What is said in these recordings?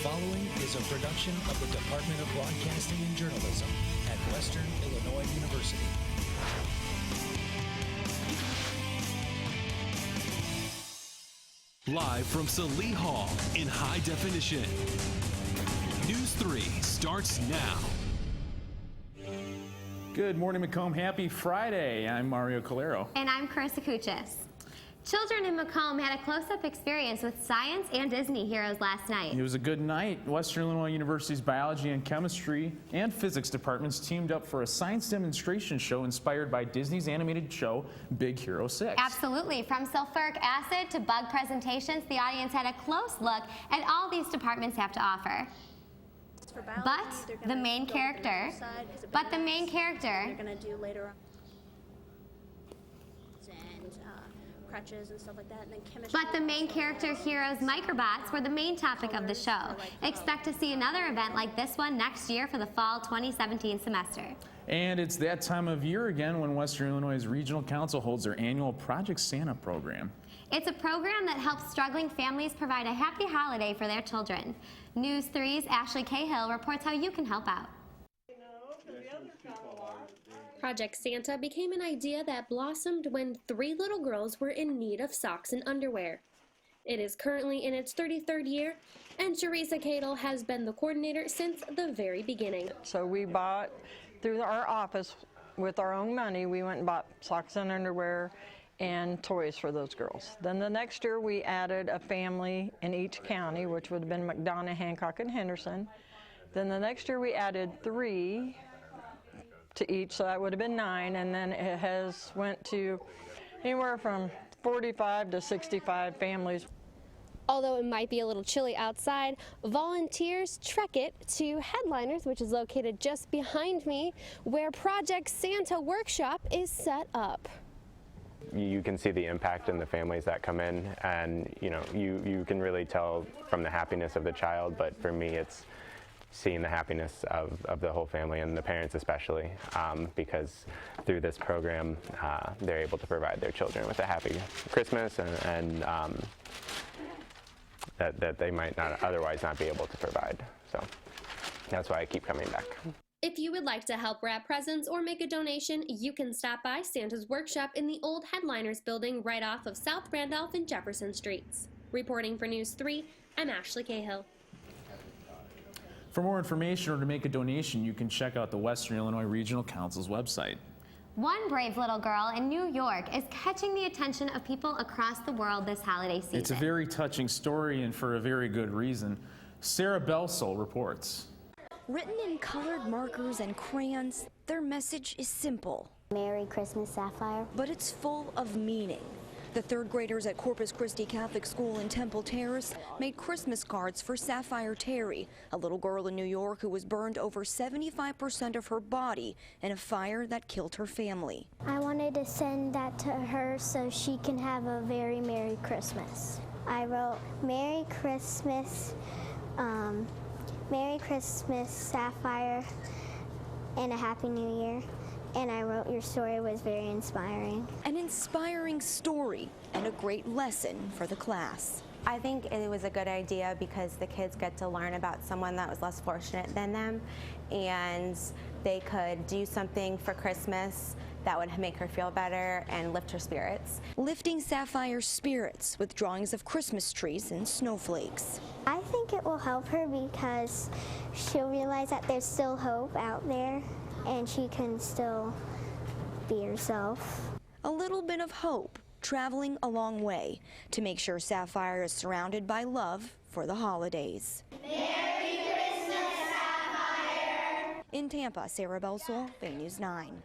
following is a production of the Department of Broadcasting and Journalism at Western Illinois University. Live from Salee Hall in high definition. News 3 starts now. Good morning, Macomb. Happy Friday. I'm Mario Calero. And I'm Carissa Kuchis. Children in Macomb had a close-up experience with science and Disney heroes last night. It was a good night. Western Illinois University's biology and chemistry and physics departments teamed up for a science demonstration show inspired by Disney's animated show, Big Hero 6. Absolutely. From sulfuric acid to bug presentations, the audience had a close look at all these departments have to offer. But the main character, they're going to do later on. Crutches and stuff like that, and then chemistry. But the main character heroes, microbots, were the main topic of the show. Expect to see another event like this one next year for the fall 2017 semester. And it's that time of year again when Western Illinois Regional Council holds their annual Project Santa program. It's a program that helps struggling families provide a happy holiday for their children. News 3's Ashley Cahill reports how you can help out. Project Santa became an idea that blossomed when 3 little girls were in need of socks and underwear. It is currently in its 33rd year, and Teresa Cadle has been the coordinator since the very beginning. So we bought, through our office, with our own money, we went and bought socks and underwear and toys for those girls. Then the next year we added a family in each county, which would have been McDonough, Hancock, and Henderson. Then the next year we added 3 to each, so that would have been 9, and then it has went to anywhere from 45 to 65 families. Although it might be a little chilly outside, volunteers trek it to Headliners, which is located just behind me, where Project Santa Workshop is set up. You can see the impact in the families that come in, and you can really tell from the happiness of the child, but for me it's seeing the happiness of the whole family and the parents especially, because through this program they're able to provide their children with a happy Christmas and that they might not otherwise not be able to provide. So that's why I keep coming back. If you would like to help wrap presents or make a donation, you can stop by Santa's Workshop in the old Headliners building right off of South Randolph and Jefferson Streets. Reporting for News 3, I'm Ashley Cahill. For more information or to make a donation, you can check out the Western Illinois Regional Council's website. One brave little girl in New York is catching the attention of people across the world this holiday season. It's a very touching story and for a very good reason. Sarah Belsel reports. Written in colored markers and crayons, their message is simple. Merry Christmas, Sapphire. But it's full of meaning. The 3rd graders at Corpus Christi Catholic School in Temple Terrace made Christmas cards for Sapphire Terry, a little girl in New York who was burned over 75% of her body in a fire that killed her family. I wanted to send that to her so she can have a very Merry Christmas. I wrote, Merry Christmas, Sapphire, and a Happy New Year. And I wrote, your story was very inspiring. An inspiring story and a great lesson for the class. I think it was a good idea because the kids get to learn about someone that was less fortunate than them, and they could do something for Christmas that would make her feel better and lift her spirits. Lifting Sapphire's spirits with drawings of Christmas trees and snowflakes. I think it will help her because she'll realize that there's still hope out there and she can still be herself. A little bit of hope, traveling a long way to make sure Sapphire is surrounded by love for the holidays. Merry Christmas, Sapphire! In Tampa, Sarah Belsel, Bay News 9.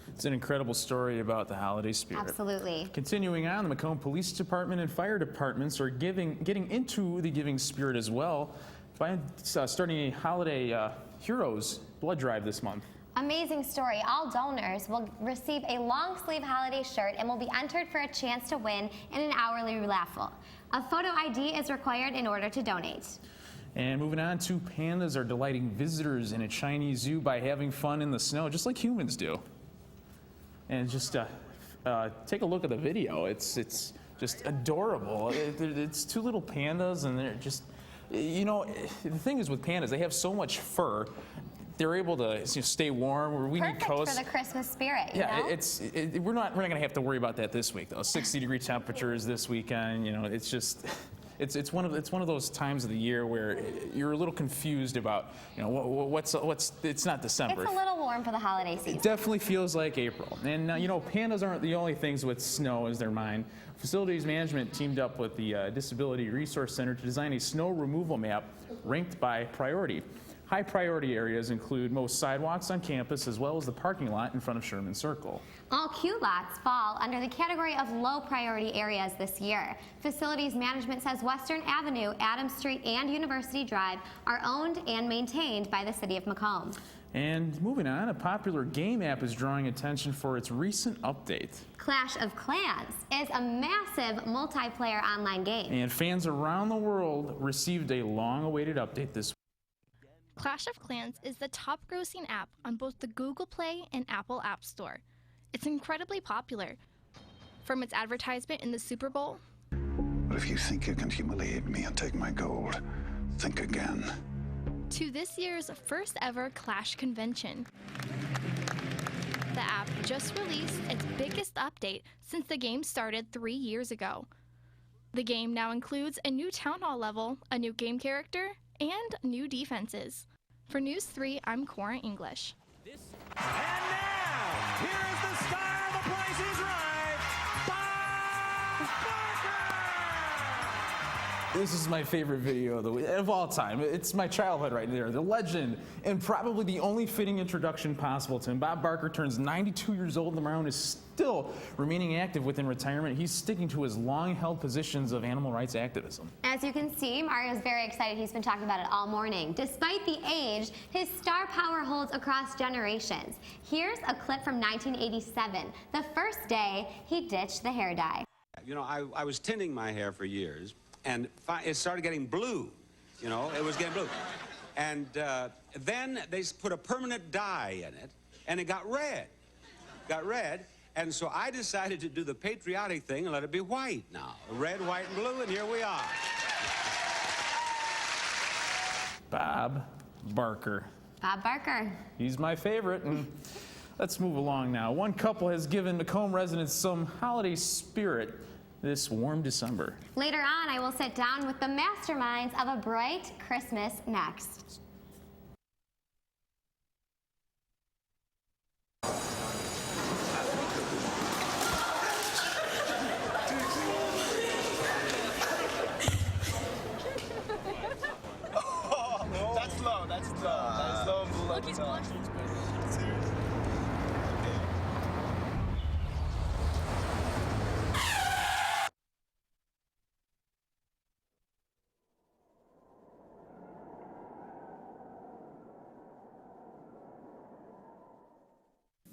It's an incredible story about the holiday spirit. Absolutely. Continuing on, the Macomb Police Department and Fire Departments are getting into the giving spirit as well by starting a holiday Heroes blood drive this month. Amazing story. All donors will receive a long sleeve holiday shirt and will be entered for a chance to win in an hourly raffle. A photo ID is required in order to donate. And moving on, 2 pandas are delighting visitors in a Chinese zoo by having fun in the snow, just like humans do. And just take a look at the video. It's just adorable. It's 2 little pandas, and they're just You know, the thing is with pandas, they have so much fur. They're able to stay warm. Where we need coats. For the Christmas spirit. Yeah, you know? we're not going to have to worry about that this week though. 60-degree temperatures this weekend. You know, it's just. It's one of those times of the year where you're a little confused about, you know, what's it's not December. It's a little warm for the holiday season. It definitely feels like April. And you know, pandas aren't the only things with snow as their mind. Facilities management teamed up with the Disability Resource Center to design a snow removal map ranked by priority. High priority areas include most sidewalks on campus as well as the parking lot in front of Sherman Circle. All Q lots fall under the category of low priority areas this year. Facilities management says Western Avenue, Adams Street, and University Drive are owned and maintained by the city of Macomb. And moving on, a popular game app is drawing attention for its recent update. Clash of Clans is a massive multiplayer online game. And fans around the world received a long-awaited update this week. Clash of Clans is the top-grossing app on both the Google Play and Apple App Store. It's incredibly popular. From its advertisement in the Super Bowl. But if you think you can humiliate me and take my gold, think again. To this year's first ever Clash convention. The app just released its biggest update since the game started 3 years ago. The game now includes a new town hall level, a new game character, and new defenses. For News 3, I'm Cora English. And now, here is the star of The Price is Right, Bob Barker! This is my favorite video of all time. It's my childhood right there. The legend, and probably the only fitting introduction possible to him. Bob Barker turns 92 years old, and Maroon is still remaining active within retirement. He's sticking to his long-held positions of animal rights activism. As you can see, Mario's very excited. He's been talking about it all morning. Despite the age, his star power holds across generations. Here's a clip from 1987, the first day he ditched the hair dye. You know, I was tinting my hair for years, and it started getting blue. You know, it was getting blue. And then they put a permanent dye in it, and it got red. And so I decided to do the patriotic thing and let it be white now. Red, white, and blue, and here we are. Bob Barker. Bob Barker. He's my favorite. And let's move along now. One couple has given Macomb residents some holiday spirit this warm December. Later on, I will sit down with the masterminds of a bright Christmas next. That's low and below. Look, he's blushing.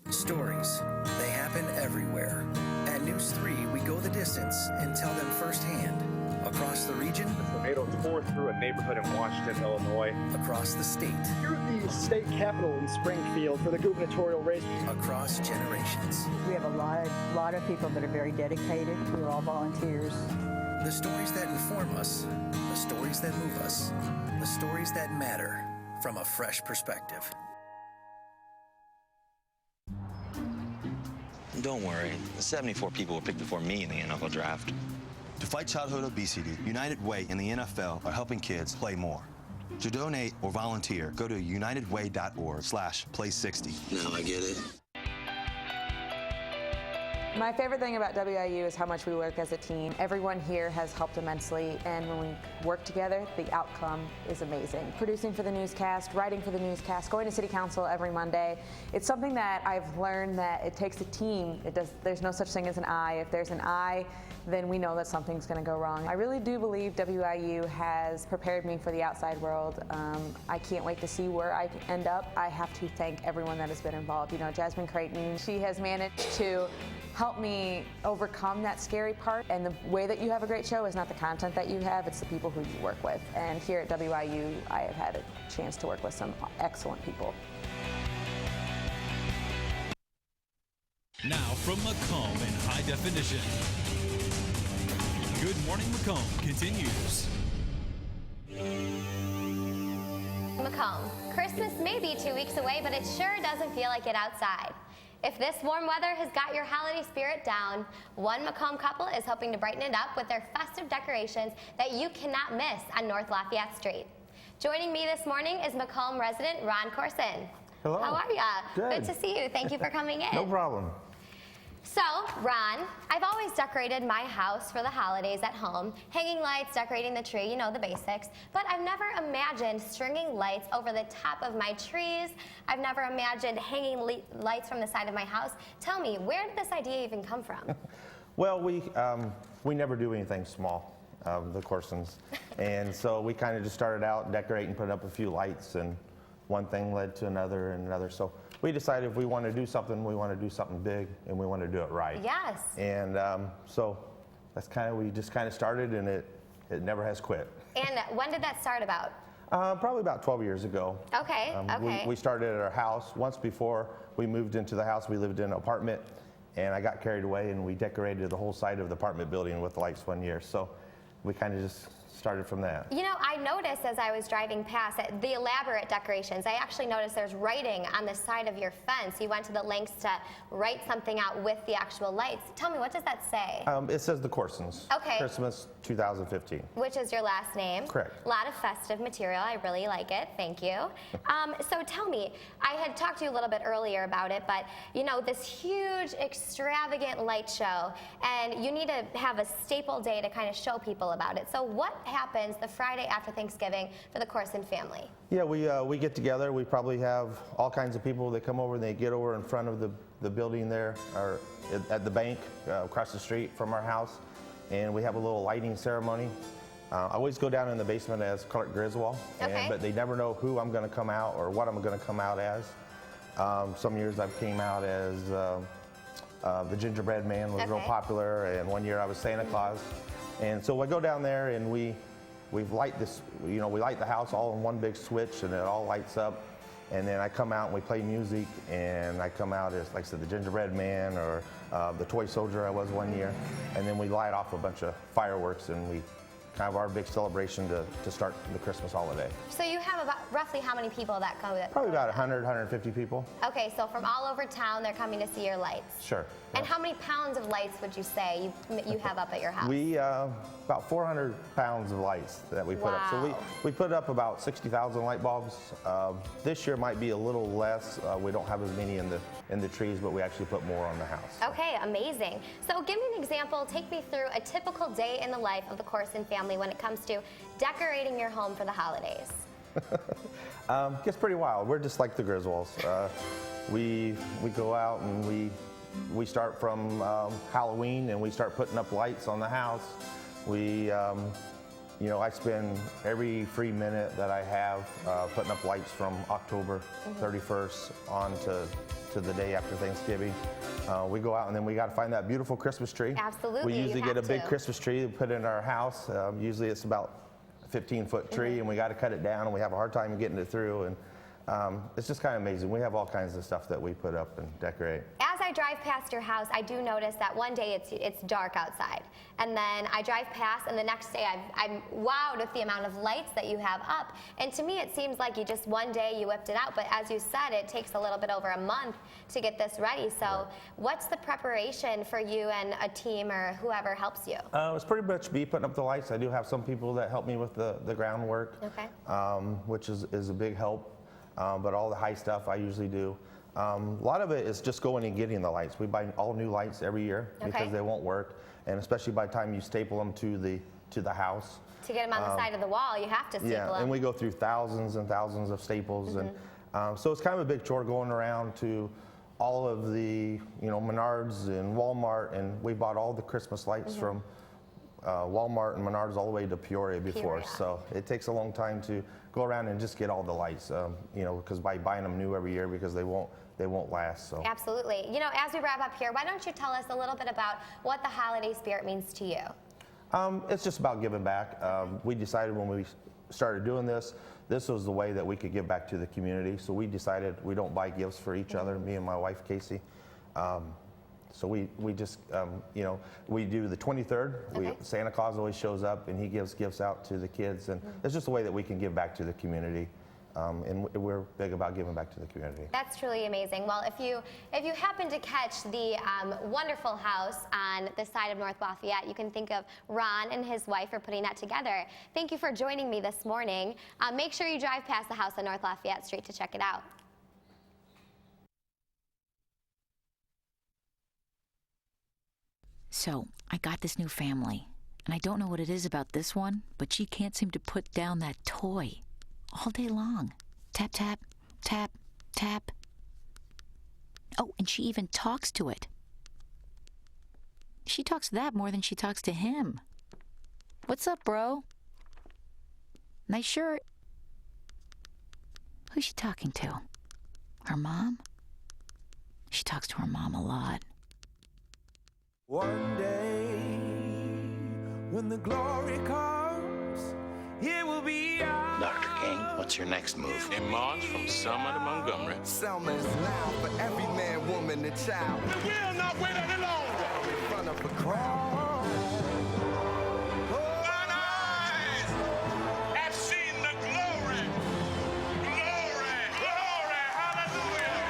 Stories. They happen everywhere. At News 3, we go the distance and tell them firsthand. Across the region. The tornado tore through a neighborhood in Washington, Illinois. Across the state. Here at the state capitol in Springfield for the gubernatorial race. Across generations. We have a lot of people that are very dedicated. We're all volunteers. The stories that inform us, the stories that move us, the stories that matter from a fresh perspective. Don't worry, 74 people were picked before me in the NFL draft. To fight childhood obesity, United Way and the NFL are helping kids play more. To donate or volunteer, go to unitedway.org/play60. Now I get it. My favorite thing about WIU is how much we work as a team. Everyone here has helped immensely, and when we work together, the outcome is amazing. Producing for the newscast, writing for the newscast, going to city council every Monday. It's something that I've learned that it takes a team. There's no such thing as an I. If there's an I, then we know that something's going to go wrong. I really do believe WIU has prepared me for the outside world. I can't wait to see where I end up. I have to thank everyone that has been involved. You know, Jasmine Creighton, she has managed to help me overcome that scary part. And the way that you have a great show is not the content that you have, it's the people who you work with. And here at WIU, I have had a chance to work with some excellent people. Now from Macomb in high definition. Good Morning Macomb continues. Macomb, Christmas may be 2 weeks away, but it sure doesn't feel like it outside. If this warm weather has got your holiday spirit down, one Macomb couple is hoping to brighten it up with their festive decorations that you cannot miss on North Lafayette Street. Joining me this morning is Macomb resident Ron Corson. Hello. How are ya? Good. Good to see you. Thank you for coming in. No problem. So, Ron, I've always decorated my house for the holidays at home, hanging lights, decorating the tree, you know, the basics, but I've never imagined stringing lights over the top of my trees. I've never imagined hanging lights from the side of my house. Tell me, where did this idea even come from? Well, we never do anything small, the Corsons, and so we kind of just started out decorating, put up a few lights, and one thing led to another and another. So we decided if we want to do something, we want to do something big, and we want to do it right. Yes. And so that's we just kind of started, and it never has quit. And when did that start about? Probably about 12 years ago. Okay, okay. We started at our house. Once before we moved into the house, we lived in an apartment, and I got carried away, and we decorated the whole side of the apartment building with lights one year. So we kind of just started from that. You know, I noticed as I was driving past the elaborate decorations. I actually noticed there's writing on the side of your fence. You went to the lengths to write something out with the actual lights. Tell me, what does that say? It says the Corsons. Okay. Christmas 2015. Which is your last name. Correct. A lot of festive material. I really like it. Thank you. So tell me, I had talked to you a little bit earlier about it, but you know, this huge, extravagant light show, and you need to have a staple day to kind of show people about it. So what happens the Friday after Thanksgiving for the Corson family? Yeah, we get together. We probably have all kinds of people that come over, and they get over in front of the building there, or at the bank across the street from our house, and we have a little lighting ceremony. I always go down in the basement as Clark Griswold, okay. But they never know who I'm going to come out or what I'm going to come out as. Some years I've came out as the gingerbread man was real popular, and one year I was Santa Claus. And so I go down there, and we light this, we light the house all in one big switch, and it all lights up. And then I come out and we play music, and I come out as, like I said, the gingerbread man or the toy soldier I was one year. And then we light off a bunch of fireworks, and we kind of our big celebration to start the Christmas holiday. So you have about roughly how many people that come? Probably about 100, 150 people. Okay, so from all over town, they're coming to see your lights. Sure. And how many pounds of lights would you say you have up at your house? We, about 400 pounds of lights that we put up. So we put up about 60,000 light bulbs. This year might be a little less. We don't have as many in the trees, but we actually put more on the house. Okay, amazing. So give me an example. Take me through a typical day in the life of the Corson family when it comes to decorating your home for the holidays. Gets pretty wild. We're just like the Griswolds. We go out and we start from Halloween, and we start putting up lights on the house. I spend every free minute that I have putting up lights from October 31st on to the day after Thanksgiving. We go out, and then we got to find that beautiful Christmas tree. Absolutely. We usually get a big Christmas tree to put in our house. Usually it's about a 15-foot tree, and we got to cut it down, and we have a hard time getting it through. And it's just kind of amazing. We have all kinds of stuff that we put up and decorate. As I drive past your house, I do notice that one day it's dark outside, and then I drive past, and the next day I'm wowed with the amount of lights that you have up. And to me, it seems like you just one day you whipped it out, but as you said, it takes a little bit over a month to get this ready. So what's the preparation for you and a team or whoever helps you? It's pretty much me putting up the lights. I do have some people that help me with the groundwork, which is a big help. But all the high stuff I usually do. A lot of it is just going and getting the lights. We buy all new lights every year because they won't work, and especially by the time you staple them to the house. To get them on the side of the wall, you have to staple them. Yeah, and we go through thousands and thousands of staples, and so it's kind of a big chore going around to all of the Menards and Walmart, and we bought all the Christmas lights from Walmart and Menards all the way to Peoria before. So it takes a long time to go around and just get all the lights, because by buying them new every year, because they won't last. So absolutely. As we wrap up here, why don't you tell us a little bit about what the holiday spirit means to you? It's just about giving back. We decided when we started doing this was the way that we could give back to the community. So we decided we don't buy gifts for each other, me and my wife Casey. So we just, you know, we do the 23rd. Okay. Santa Claus always shows up and he gives gifts out to the kids, and it's just a way that we can give back to the community. And we're big about giving back to the community. That's truly amazing. Well, if you happen to catch the wonderful house on the side of North Lafayette, you can think of Ron and his wife for putting that together. Thank you for joining me this morning. Make sure you drive past the house on North Lafayette Street to check it out. So, I got this new family, and I don't know what it is about this one, but she can't seem to put down that toy all day long. Tap, tap, tap, tap. Oh, and she even talks to it. She talks to that more than she talks to him. What's up, bro? Nice shirt. Who's she talking to? Her mom? She talks to her mom a lot. One day, when the glory comes, it will be ours. Dr. King, what's your next move? In March from Selma to Montgomery. Selma is loud for every man, woman, and child. We will not wait any longer. In front of a crowd. Mine eyes have seen the glory. Glory, glory, hallelujah.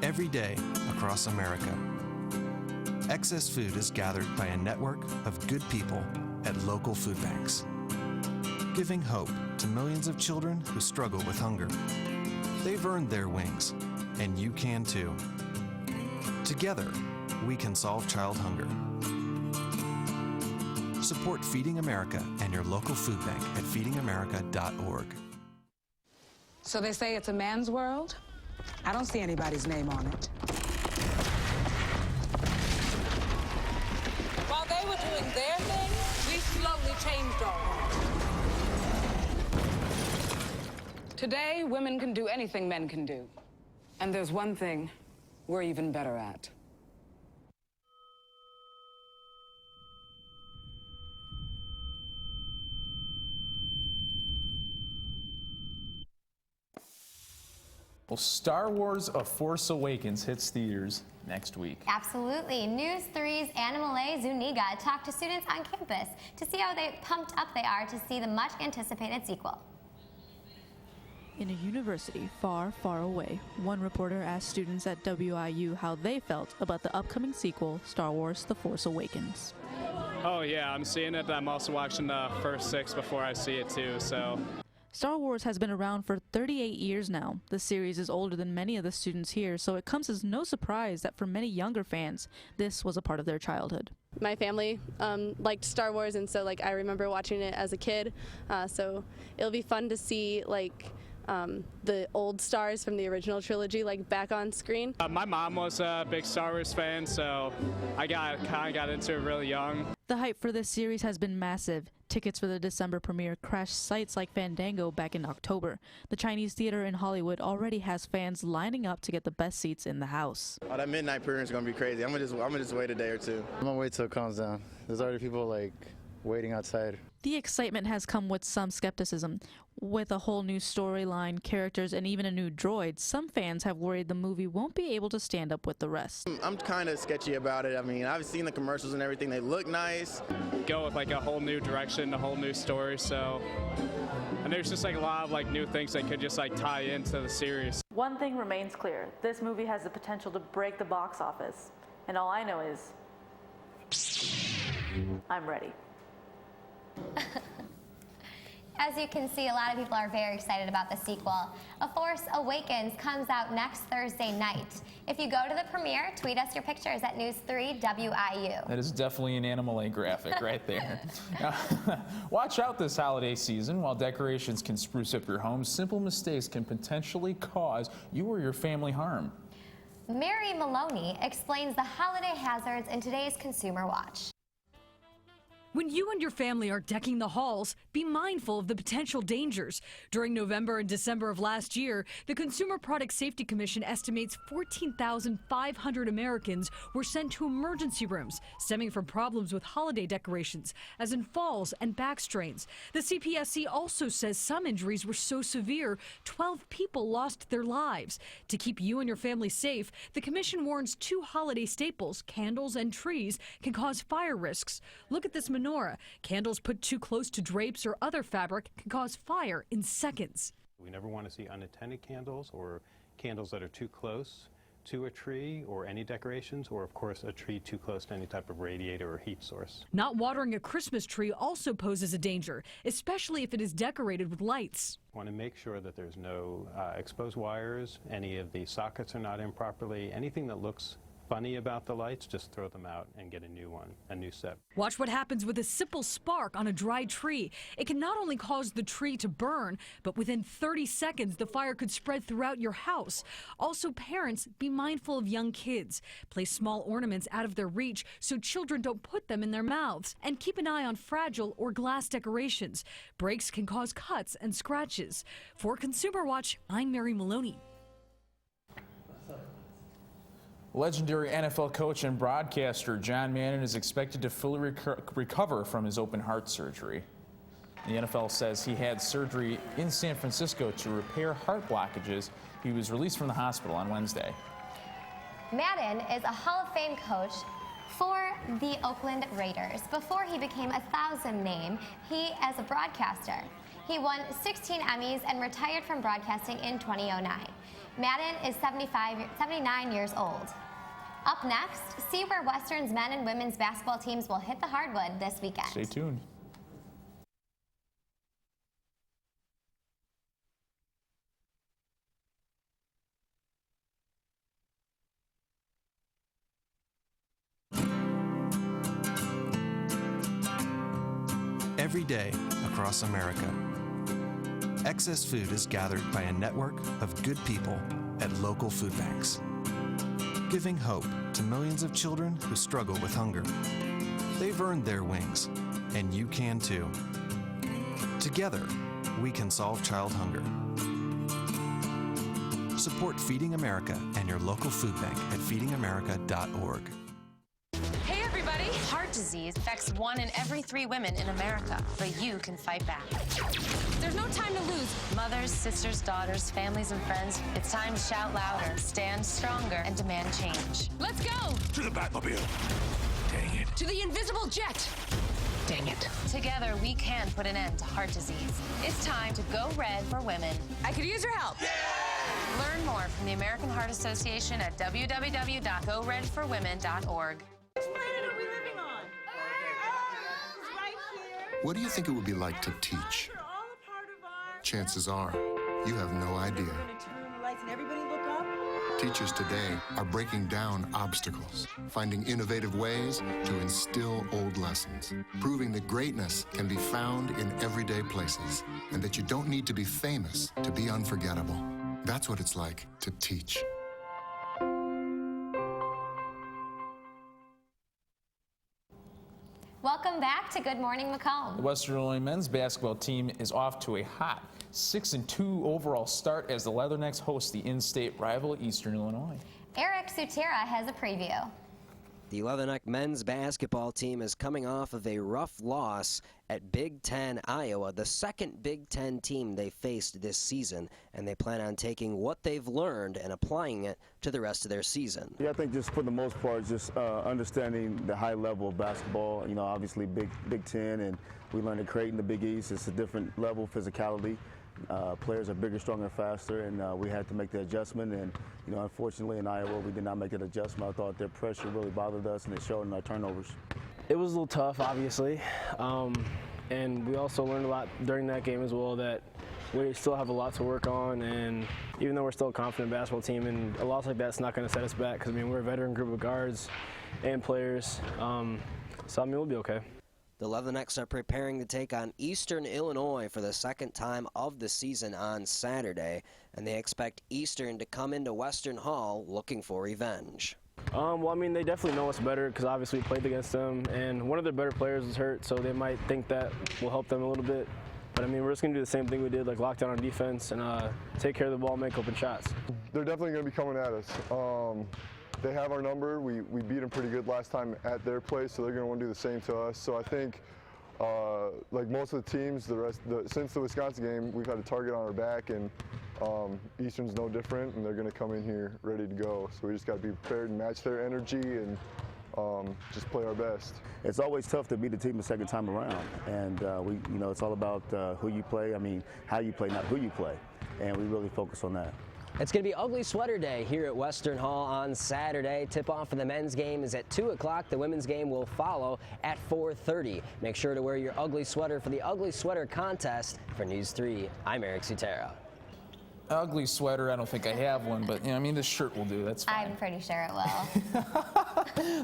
Every day across America, excess food is gathered by a network of good people at local food banks, giving hope to millions of children who struggle with hunger. They've earned their wings, and you can too. Together, we can solve child hunger. Support Feeding America and your local food bank at feedingamerica.org. So they say it's a man's world? I don't see anybody's name on it. While they were doing their thing, we slowly changed all that. Today, women can do anything men can do. And there's one thing we're even better at. Well, Star Wars: A Force Awakens hits theaters next week. Absolutely. News 3's Anamale Zuniga talked to students on campus to see how pumped up they are to see the much anticipated sequel. In a university far, far away, one reporter asked students at WIU how they felt about the upcoming sequel, Star Wars: The Force Awakens. Oh yeah, I'm seeing it. I'm also watching the first 6 before I see it too, so. Star Wars has been around for 38 years now. The series is older than many of the students here, so it comes as no surprise that for many younger fans, this was a part of their childhood. My family liked Star Wars, and so I remember watching it as a kid. So it'll be fun to see the old stars from the original trilogy back on screen. My mom was a big Star Wars fan, so I kind of got into it really young. The hype for this series has been massive. Tickets for the December premiere crashed sites like Fandango back in October. The Chinese Theater in Hollywood already has fans lining up to get the best seats in the house. Oh, that midnight premiere is gonna be crazy. I'm gonna just wait a day or two. I'm gonna wait till it calms down. There's already people waiting outside. The excitement has come with some skepticism. With a whole new storyline, characters, and even a new droid, some fans have worried the movie won't be able to stand up with the rest. I'm kind of sketchy about it. I mean, I've seen the commercials and everything. They look nice. Go with a whole new direction, a whole new story, so. And there's just a lot of new things that could just tie into the series. One thing remains clear. This movie has the potential to break the box office. And all I know is, I'm ready. As you can see, a lot of people are very excited about the sequel. A Force Awakens comes out next Thursday night. If you go to the premiere, tweet us your pictures at News3WIU. That is definitely an Animal graphic right there. Now, watch out this holiday season. While decorations can spruce up your home, simple mistakes can potentially cause you or your family harm. Mary Maloney explains the holiday hazards in today's Consumer Watch. When you and your family are decking the halls, be mindful of the potential dangers. During November and December of last year, the Consumer Product Safety Commission estimates 14,500 Americans were sent to emergency rooms stemming from problems with holiday decorations, as in falls and back strains. The CPSC also says some injuries were so severe, 12 people lost their lives. To keep you and your family safe, the commission warns 2 holiday staples, candles and trees, can cause fire risks. Look at this menorah. Candles put too close to drapes or other fabric can cause fire in seconds. We never want to see unattended candles or candles that are too close to a tree or any decorations, or of course a tree too close to any type of radiator or heat source. Not watering a Christmas tree also poses a danger, especially if it is decorated with lights. Want to make sure that there's no exposed wires, any of the sockets are not in properly, anything that looks funny about the lights, just throw them out and get a new one, a new set. Watch what happens with a simple spark on a dry tree. It can not only cause the tree to burn, but within 30 seconds, the fire could spread throughout your house. Also, parents, be mindful of young kids. Place small ornaments out of their reach so children don't put them in their mouths. And keep an eye on fragile or glass decorations. Breaks can cause cuts and scratches. For Consumer Watch, I'm Mary Maloney. Legendary NFL coach and broadcaster John Madden is expected to fully recover from his open heart surgery. The NFL says he had surgery in San Francisco to repair heart blockages. He was released from the hospital on Wednesday. Madden is a Hall of Fame coach for the Oakland Raiders. Before he became a 1,000 name, he as a broadcaster. He won 16 Emmys and retired from broadcasting in 2009. Madden is 79 years old. Up next, see where Western's men and women's basketball teams will hit the hardwood this weekend. Stay tuned. Every day across America, excess food is gathered by a network of good people at local food banks, giving hope to millions of children who struggle with hunger. They've earned their wings, and you can too. Together, we can solve child hunger. Support Feeding America and your local food bank at feedingamerica.org. Hey everybody! Heart disease affects 1 in every 3 women in America, but you can fight back. There's no time to lose. Mothers, sisters, daughters, families, and friends, it's time to shout louder, stand stronger, and demand change. Let's go! To the Batmobile. Dang it. To the invisible jet! Dang it. Together, we can put an end to heart disease. It's time to go red for women. I could use your help. Yeah! Learn more from the American Heart Association at www.goredforwomen.org. Which planet are we living on? Right here. What do you think it would be like to teach? Chances are, you have no idea. We're gonna turn the lights and everybody look up. Teachers today are breaking down obstacles, finding innovative ways to instill old lessons, proving that greatness can be found in everyday places, and that you don't need to be famous to be unforgettable. That's what it's like to teach. Welcome back to Good Morning Macomb. The Western Illinois men's basketball team is off to a hot 6-2 overall start as the Leathernecks host the in-state rival Eastern Illinois. Eric Sutera has a preview. The Leatherneck men's basketball team is coming off of a rough loss at Big Ten Iowa, the second Big Ten team they faced this season, and they plan on taking what they've learned and applying it to the rest of their season. Yeah, I think just for the most part, just understanding the high level of basketball. You know, obviously Big Ten, and we learned to create in the Big East. It's a different level of physicality. Players are bigger, stronger, faster, and we had to make the adjustment. And you know, unfortunately in Iowa, we did not make that adjustment. I thought their pressure really bothered us, and it showed in our turnovers. It was a little tough, obviously, and we also learned a lot during that game as well, that we still have a lot to work on. And even though we're still a confident basketball team, and a loss like that's not going to set us back, because I mean, we're a veteran group of guards and players, so I mean, we'll be okay. The Leathernecks are preparing to take on Eastern Illinois for the second time of the season on Saturday, and they expect Eastern to come into Western Hall looking for revenge. Well, I mean, they definitely know us better because obviously we played against them, and one of their better players is hurt, so they might think that will help them a little bit. But I mean, we're just going to do the same thing we did, like lock down on defense and take care of the ball, make open shots. They're definitely going to be coming at us. They have our number. We beat them pretty good last time at their place, so they're going to want to do the same to us. So I think, like most of the teams, since the Wisconsin game, we've had a target on our back, and Eastern's no different, and they're going to come in here ready to go. So we just got to be prepared and match their energy and just play our best. It's always tough to beat the team the second time around, and it's all about who you play. I mean, how you play, not who you play, and we really focus on that. It's going to be Ugly Sweater Day here at Western Hall on Saturday. Tip-off for the men's game is at 2 o'clock. The women's game will follow at 4:30. Make sure to wear your ugly sweater for the Ugly Sweater Contest. For News 3, I'm Eric Sutera. Ugly sweater, I don't think I have one, but I mean, this shirt will do. That's fine. I'm pretty sure it will.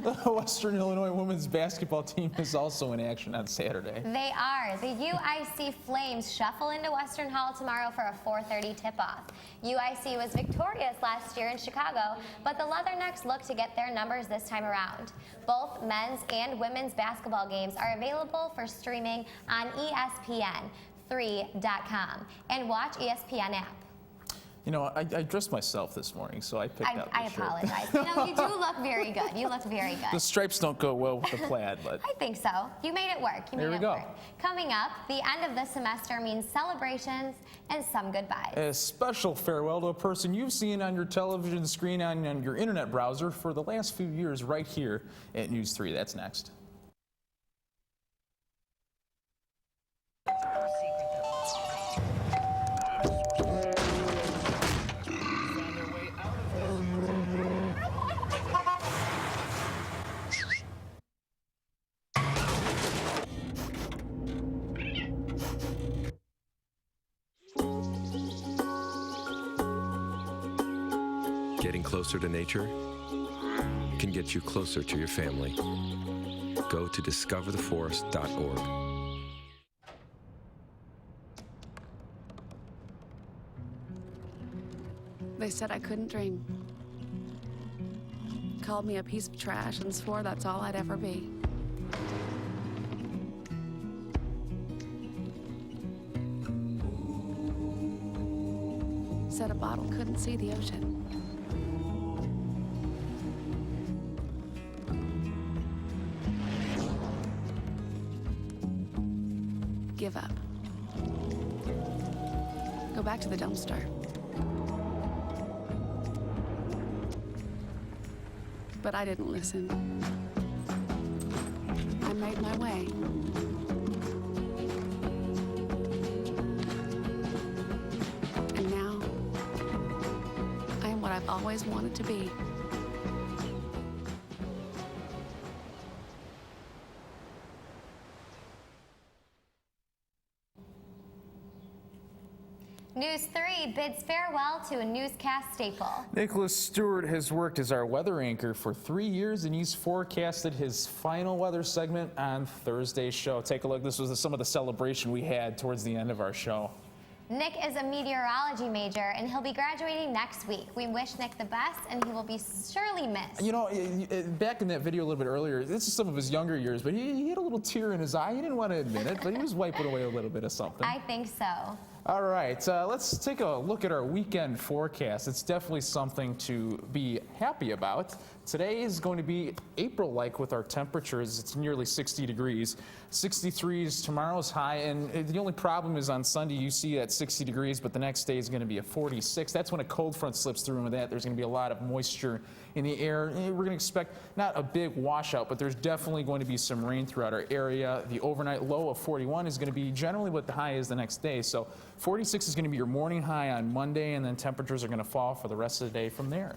The Western Illinois women's basketball team is also in action on Saturday. They are. The UIC Flames shuffle into Western Hall tomorrow for a 4:30 tip-off. UIC was victorious last year in Chicago, but the Leathernecks look to get their numbers this time around. Both men's and women's basketball games are available for streaming on ESPN3.com and watch ESPN app. You know, I dressed myself this morning, so I picked out this shirt. I apologize. You know, you do look very good. You look very good. The stripes don't go well with the plaid, but I think so. You made it work. There we go. Coming up, the end of the semester means celebrations and some goodbyes. A special farewell to a person you've seen on your television screen, on your internet browser for the last few years right here at News 3. That's next. Getting closer to nature can get you closer to your family. Go to discovertheforest.org. They said I couldn't dream. Called me a piece of trash and swore that's all I'd ever be. Said a bottle couldn't see the ocean. Give up. Go back to the dumpster. But I didn't listen. I made my way. And now, I am what I've always wanted to be. News 3 bids farewell to a newscast staple. Nicholas Stewart has worked as our weather anchor for 3 years, and he's forecasted his final weather segment on Thursday's show. Take a look. This was some of the celebration we had towards the end of our show. Nick is a meteorology major, and he'll be graduating next week. We wish Nick the best, and he will be surely missed. You know, back in that video a little bit earlier, this is some of his younger years, but he had a little tear in his eye. He didn't want to admit it, but he was wiping away a little bit of something. I think so. All right, let's take a look at our weekend forecast. It's definitely something to be happy about. Today is going to be April-like with our temperatures. It's nearly 60 degrees. 63 is tomorrow's high, and the only problem is on Sunday you see that 60 degrees, but the next day is going to be a 46. That's when a cold front slips through, and with that there's going to be a lot of moisture in the air. We're going to expect not a big washout, but there's definitely going to be some rain throughout our area. The overnight low of 41 is going to be generally what the high is the next day. So 46 is going to be your morning high on Monday, and then temperatures are going to fall for the rest of the day from there.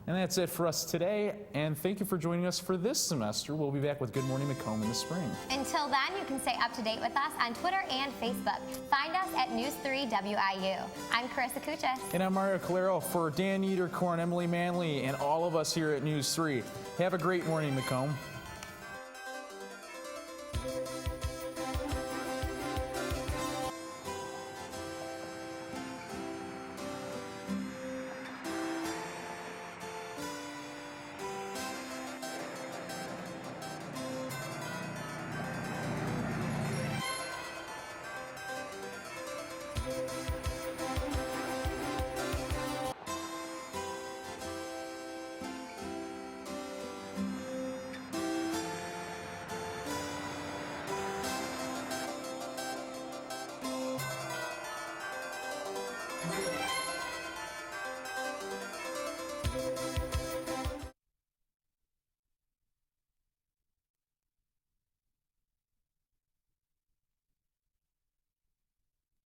And that's it for us today, and thank you for joining us for this semester. We'll be back with Good Morning Macomb in the spring. Until then, you can stay up to date with us on Twitter and Facebook. Find us at News3WIU. I'm Carissa Kuchis. And I'm Mario Calero. For Dan Niederkorn, Emily Manley, and all of us here at News 3. Have a great morning, Macomb.